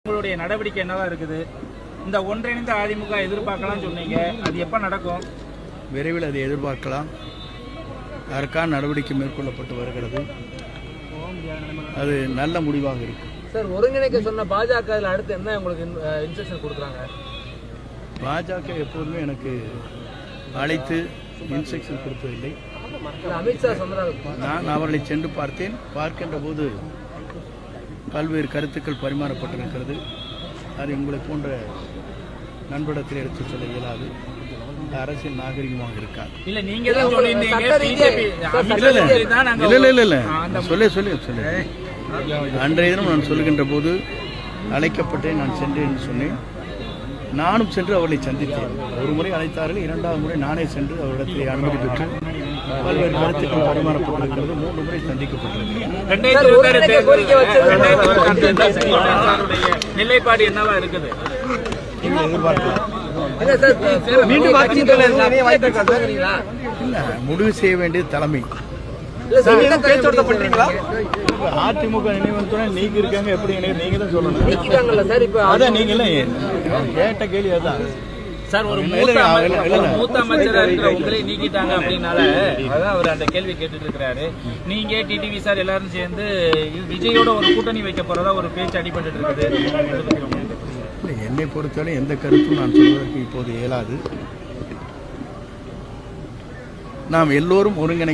உங்களுடைய நடவடிக்கை என்னவா இருக்குது? இந்த ஒன்றிணைந்த அதிமுக எதிர்பார்க்கலாம் சொன்னீங்க, அது எப்ப நடக்கும்? விரைவில் அதை எதிர்பார்க்கலாம். அதற்கான நடவடிக்கை மேற்கொள்ளப்பட்டு வருகிறது. அது நல்ல முடிவாக இருக்கும். சார், ஒருங்கிணைக்க சொன்ன பாஜக அடுத்து என்ன உங்களுக்கு இன்ஸ்ட்ரக்ஷன் கொடுக்குறாங்க? பாஜக எப்போதுமே எனக்கு அழைத்து இன்ஸ்ட்ரக்ஷன் கொடுப்பதில்லை. அமித்ஷா சொன்னாங்க. நான் அவர்களை சென்று பார்த்தேன். பார்க்கின்ற போது பல்வேறு கருத்துக்கள் பரிமாறப்பட்டிருக்கிறது. அது உங்களை போன்ற நண்பரிடத்தில் எடுத்து சொல்ல இயலாது. அரசியல் நாகரிகமாக இருக்காது. இல்ல நீங்க தான் சொல்லிருந்தீங்க பிஜேபி சொல்லு அன்றைய தினம் நான் சொல்லுகின்ற போது அழைக்கப்பட்டேன், நான் சென்றேன் என்று சொன்னேன். நானும் சென்று அவர்களை சந்தித்தேன். ஒரு முறை அழைத்தார்கள், இரண்டாவது முறை நானே சென்று அவரிடத்தில் அனுமதி பெற்று பல்வேறு கருத்துக்கள் பரிமாறப்பட்டிருக்கிறது. 3 முறை சந்திக்கப்பட்டிருக்கிறது. நிலைப்பாடு என்னவா இருக்குது? முடிவு செய்ய வேண்டியது தலைமை. அதிமுக நினைவத்துறை நீங்க இருக்காங்க, எப்படி நீங்க தான் சொல்லணும். அதான் நீங்களே கேட்ட கேள்வி அதான் சார். ஒரு மூத்த அமைச்சரா இருக்கிற உங்களே நீக்கிட்டாங்க அப்படின்னால அதான் அவர் அந்த கேள்வி கேட்டுட்டு இருக்கிறாரு. நீங்க டிடிவி சார் எல்லாரும் சேர்ந்து விஜயோட ஒரு கூட்டணி வைக்க போறதா ஒரு பேச்சு அடிபட்டு இருக்குது. என்னை பொறுத்தவரை எந்த கருத்தும் நான் சொல்வதற்கு இப்போது இயலாது. நாம் எல்லோரும் ஒருங்கிணைக்க